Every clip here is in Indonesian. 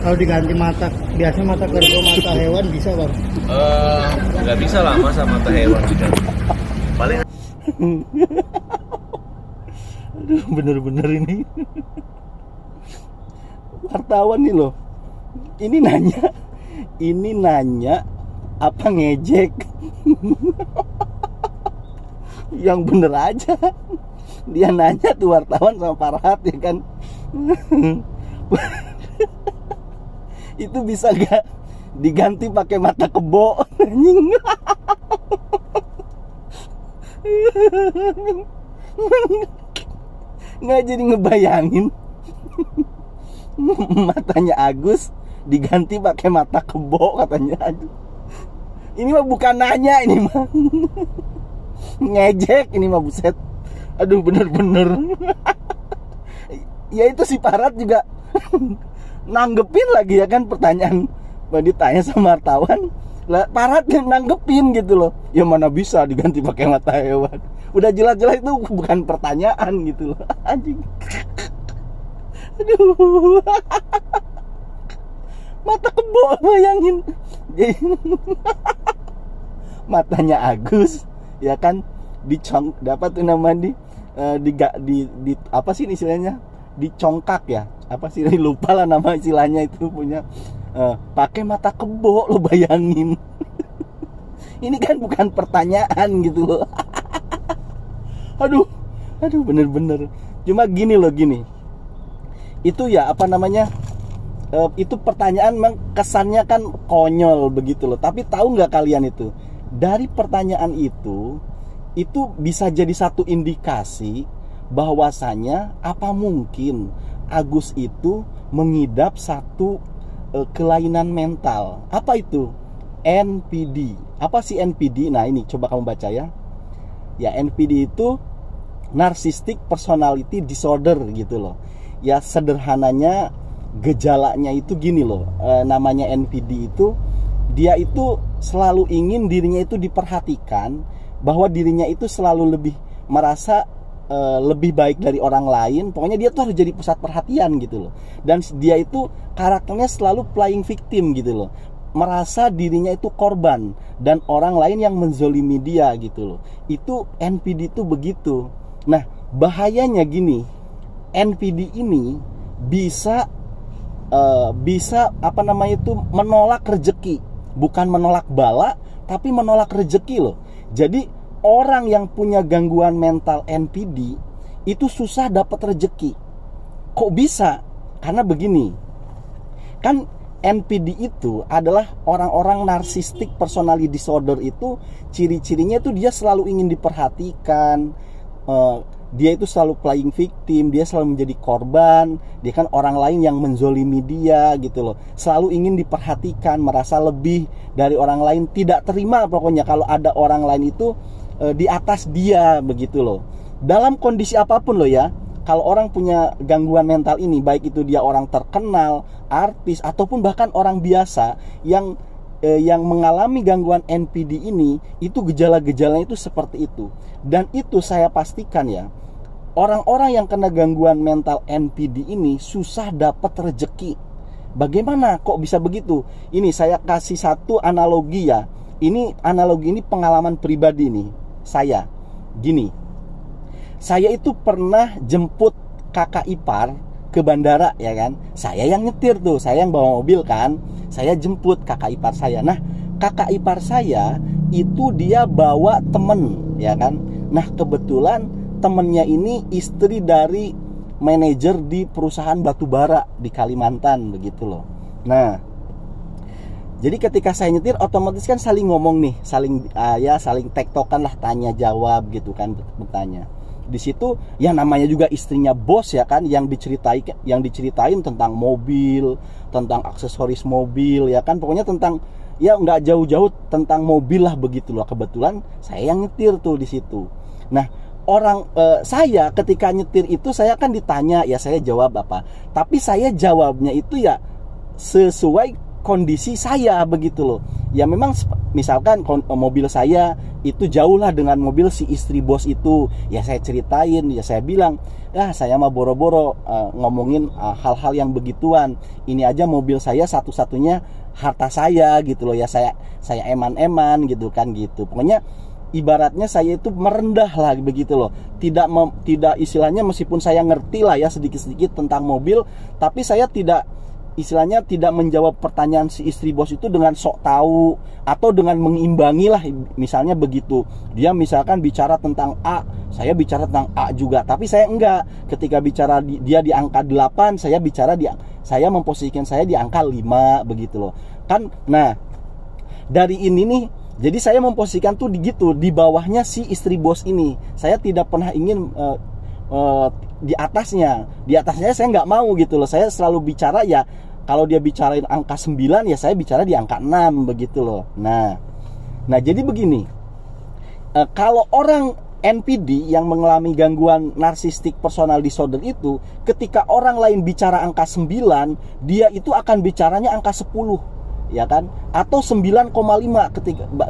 Kalau diganti mata, biasa mata kerbau, mata hewan bisa bang? Nggak bisa lah masa mata hewan diganti. Paling Aduh, bener-bener ini wartawan nih loh. Ini nanya apa ngejek? Yang bener aja. Dia nanya tuh wartawan sama Farhat ya kan. Itu bisa gak diganti pakai mata kebo? Anjing. Nggak jadi ngebayangin. Matanya Agus diganti pakai mata kebo katanya. Aduh. Ini mah bukan nanya, ini mah ngejek, ini mah buset. Aduh, bener-bener. Ya itu si Farhat juga nanggepin lagi ya kan pertanyaan. Ditanya sama wartawan, Farhat nanggepin gitu loh. Ya mana bisa diganti pakai mata hewan. Udah jelas-jelas itu bukan pertanyaan gitu loh. Anjing. Aduh. Mata kebo, bayangin. Matanya Agus ya kan dapat tuh nama di apa sih istilahnya, dicongkak ya, apa sih, lupa lah nama istilahnya itu punya. Pakai mata kebo, lo bayangin. Ini kan bukan pertanyaan gitu loh. Aduh bener-bener. Cuma gini loh, itu ya apa namanya, itu pertanyaan memang kesannya kan konyol begitu loh. Tapi tahu nggak kalian itu, dari pertanyaan itu bisa jadi satu indikasi bahwasanya apa mungkin Agus itu mengidap satu kelainan mental. Apa itu? NPD. Apa sih NPD? Nah ini coba kamu baca ya. Ya, NPD itu Narcissistic Personality Disorder gitu loh. Ya sederhananya gejalanya itu gini loh. Namanya NPD itu, dia itu selalu ingin dirinya itu diperhatikan, bahwa dirinya itu selalu lebih merasa lebih baik dari orang lain. Pokoknya dia tuh harus jadi pusat perhatian gitu loh. Dan dia itu karakternya selalu playing victim gitu loh, merasa dirinya itu korban dan orang lain yang menzolimi dia gitu loh. Itu NPD itu begitu. Nah bahayanya gini, NPD ini bisa apa namanya itu, menolak rezeki. Bukan menolak bala, tapi menolak rezeki loh. Jadi orang yang punya gangguan mental NPD itu susah dapat rezeki. Kok bisa? Karena begini, kan NPD itu adalah orang-orang narcissistic personality disorder. Itu ciri-cirinya itu dia selalu ingin diperhatikan, dia itu selalu playing victim, dia selalu menjadi korban, dia kan orang lain yang menzolimi dia gitu loh. Selalu ingin diperhatikan, merasa lebih dari orang lain, tidak terima pokoknya kalau ada orang lain itu di atas dia begitu loh. Dalam kondisi apapun loh ya, kalau orang punya gangguan mental ini, baik itu dia orang terkenal, artis, ataupun bahkan orang biasa yang mengalami gangguan NPD ini, itu gejala-gejalanya itu seperti itu. Dan itu saya pastikan ya, orang-orang yang kena gangguan mental NPD ini susah dapat rezeki. Bagaimana kok bisa begitu? Ini saya kasih satu analogi ya. Ini analogi ini pengalaman pribadi nih. Saya gini, saya itu pernah jemput kakak ipar ke bandara ya kan. Saya yang nyetir tuh, saya yang bawa mobil kan. Saya jemput kakak ipar saya. Nah kakak ipar saya itu dia bawa temen ya kan. Nah kebetulan temennya ini istri dari manajer di perusahaan batubara di Kalimantan begitu loh. Nah jadi ketika saya nyetir, otomatis kan saling ngomong nih, saling tektokan lah, tanya jawab gitu kan, bertanya. Di situ ya namanya juga istrinya bos ya kan, yang diceritain tentang mobil, tentang aksesoris mobil ya kan, pokoknya tentang ya nggak jauh-jauh tentang mobil lah begitu loh. Kebetulan saya yang nyetir tuh di situ. Nah saya ketika nyetir itu saya kan ditanya, ya saya jawab apa, tapi saya jawabnya itu ya sesuai kondisi saya begitu loh. Ya memang misalkan mobil saya itu jauh lah dengan mobil si istri bos itu, ya saya ceritain, ya saya bilang, saya mah boro-boro ngomongin hal-hal yang begituan. Ini aja mobil saya satu-satunya harta saya gitu loh ya, saya eman-eman gitu kan gitu. Pokoknya ibaratnya saya itu merendah lah begitu loh. Tidak istilahnya, meskipun saya ngerti lah ya sedikit-sedikit tentang mobil, tapi saya tidak istilahnya tidak menjawab pertanyaan si istri bos itu dengan sok tahu atau dengan mengimbangi lah, misalnya begitu. Dia misalkan bicara tentang A, saya bicara tentang A juga, tapi saya enggak. Ketika bicara dia di angka 8, saya memposisikan saya di angka 5 begitu loh. Kan nah, dari ini nih, jadi saya memposisikan tuh gitu di bawahnya si istri bos ini. Saya tidak pernah ingin di atasnya saya nggak mau gitu loh. Saya selalu bicara ya, kalau dia bicarain angka 9 ya saya bicara di angka 6 begitu loh. Nah jadi begini, kalau orang NPD yang mengalami gangguan narcissistic personal disorder itu, ketika orang lain bicara angka 9, dia itu akan bicaranya angka 10, ya kan, atau 9,5.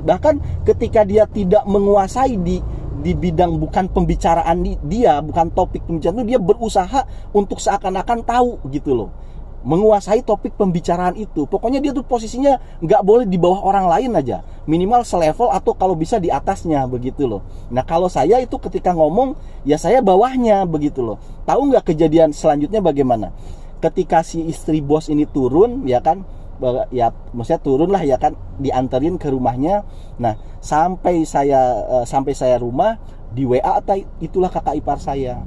Bahkan ketika dia tidak menguasai di bidang bukan pembicaraan dia, bukan topik pembicaraan itu, dia berusaha untuk seakan-akan tahu gitu loh, menguasai topik pembicaraan itu. Pokoknya dia tuh posisinya nggak boleh di bawah orang lain aja, minimal selevel atau kalau bisa di atasnya begitu loh. Nah kalau saya itu ketika ngomong ya saya bawahnya begitu loh. Tahu nggak kejadian selanjutnya bagaimana? Ketika si istri bos ini turun, ya kan, ya maksudnya turun lah ya kan, dianterin ke rumahnya. Nah sampai saya rumah, di WA itulah kakak ipar saya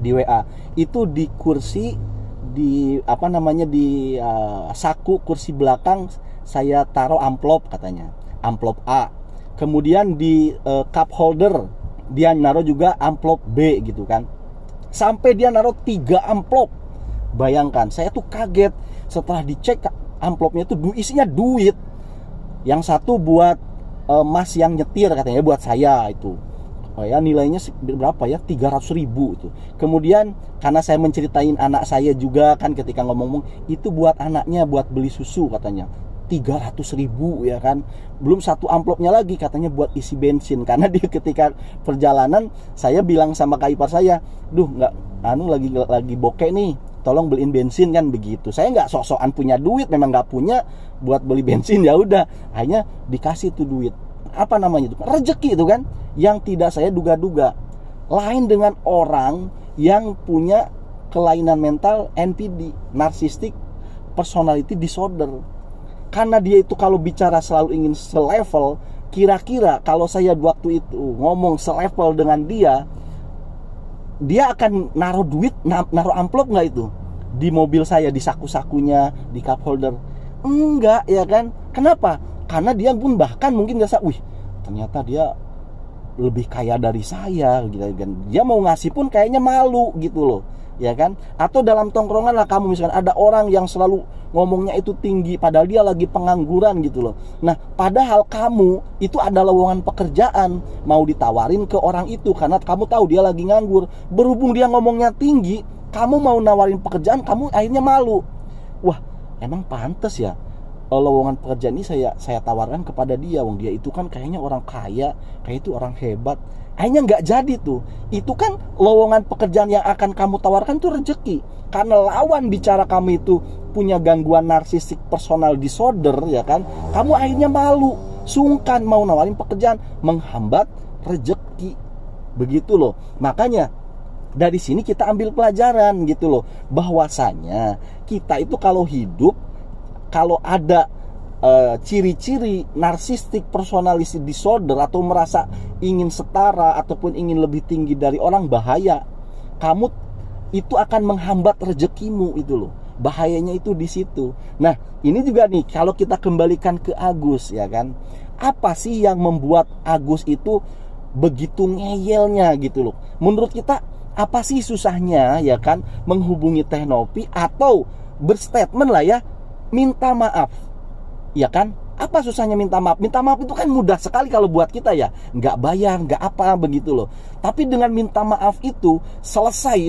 di WA itu di kursi, di saku kursi belakang saya taruh amplop, katanya amplop A. Kemudian di cup holder dia naruh juga amplop B gitu kan. Sampai dia naruh 3 amplop. Bayangkan, saya tuh kaget setelah dicek amplopnya itu isinya duit. Yang satu buat mas yang nyetir, katanya buat saya itu. Ya nilainya berapa ya, 300.000 itu. Kemudian karena saya menceritain anak saya juga kan, ketika ngomong itu buat anaknya, buat beli susu katanya 300.000 ya kan. Belum satu amplopnya lagi katanya buat isi bensin. Karena dia ketika perjalanan, saya bilang sama kak ipar saya, lagi bokeh nih, tolong beliin bensin kan begitu. Saya nggak sok-sokan punya duit, memang nggak punya buat beli bensin, ya udah akhirnya dikasih tuh duit. Apa namanya itu, rezeki itu kan, yang tidak saya duga-duga. Lain dengan orang yang punya kelainan mental NPD, narcissistic personality disorder. Karena dia itu kalau bicara selalu ingin selevel. Kira-kira kalau saya waktu itu ngomong selevel dengan dia akan naruh duit, naruh amplop nggak itu di mobil saya, di saku-sakunya, di cup holder? Enggak, ya kan. Kenapa? Karena dia pun bahkan mungkin ngerasa, ternyata dia lebih kaya dari saya gitu kan. Dia mau ngasih pun kayaknya malu gitu loh, ya kan. Atau dalam tongkrongan lah, kamu misalkan ada orang yang selalu ngomongnya itu tinggi padahal dia lagi pengangguran gitu loh. Nah padahal kamu itu ada lowongan pekerjaan, mau ditawarin ke orang itu karena kamu tahu dia lagi nganggur. Berhubung dia ngomongnya tinggi, kamu mau nawarin pekerjaan, kamu akhirnya malu. Wah, emang pantas ya lowongan pekerjaan ini saya tawarkan kepada dia, wong dia itu kan kayaknya orang kaya, kayak itu orang hebat. Akhirnya nggak jadi tuh. Itu kan lowongan pekerjaan yang akan kamu tawarkan tuh rezeki. Karena lawan bicara kamu itu punya gangguan narcissistic personal disorder, ya kan, kamu akhirnya malu, sungkan mau nawarin pekerjaan, menghambat rezeki. Begitu loh. Makanya dari sini kita ambil pelajaran gitu loh, bahwasanya kita itu kalau hidup, kalau ada ciri-ciri narcissistic personality disorder atau merasa ingin setara ataupun ingin lebih tinggi dari orang, bahaya. Kamu itu akan menghambat rezekimu itu loh. Bahayanya itu di situ. Nah, ini juga nih kalau kita kembalikan ke Agus, ya kan. Apa sih yang membuat Agus itu begitu ngeyelnya gitu loh? Menurut kita apa sih susahnya, ya kan, menghubungi Teh Novi atau berstatement lah ya, minta maaf, ya kan? Apa susahnya minta maaf? Minta maaf itu kan mudah sekali kalau buat kita ya, nggak bayar, nggak apa begitu loh. Tapi dengan minta maaf itu selesai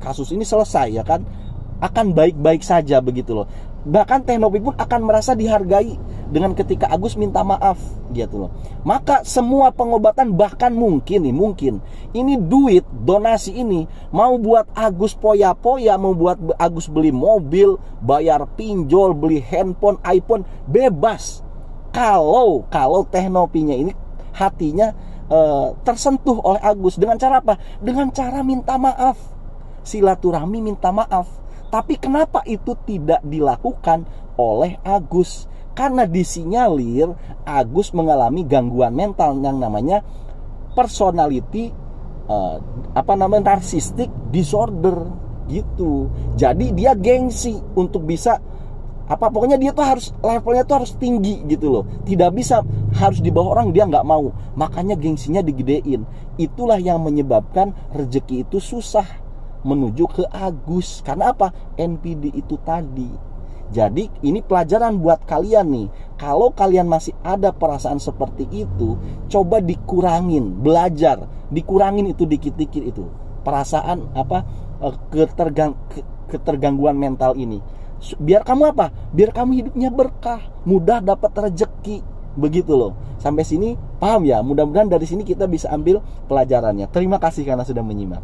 kasus ini selesai, ya kan? Akan baik-baik saja begitu loh. Bahkan Teh Novi pun akan merasa dihargai dengan ketika Agus minta maaf gitu loh. Maka semua pengobatan, bahkan mungkin ini duit donasi ini mau buat Agus poya-poya, mau buat Agus beli mobil, bayar pinjol, beli handphone, iPhone, bebas. Kalau Teknopinya ini hatinya tersentuh oleh Agus dengan cara apa? Dengan cara minta maaf, silaturahmi minta maaf. Tapi kenapa itu tidak dilakukan oleh Agus? Karena disinyalir Agus mengalami gangguan mental yang namanya personality narcissistic disorder gitu. Jadi dia gengsi untuk bisa pokoknya dia tuh harus levelnya tuh harus tinggi gitu loh. Tidak bisa harus di bawah orang, dia nggak mau. Makanya gengsinya digedein. Itulah yang menyebabkan rezeki itu susah menuju ke Agus. Karena apa? NPD itu tadi. Jadi ini pelajaran buat kalian nih. Kalau kalian masih ada perasaan seperti itu, coba dikurangin, belajar, dikurangin itu dikit-dikit itu. Perasaan ketergangguan mental ini. Biar kamu Biar kamu hidupnya berkah, mudah dapat rezeki. Begitu loh. Sampai sini paham ya? Mudah-mudahan dari sini kita bisa ambil pelajarannya. Terima kasih karena sudah menyimak.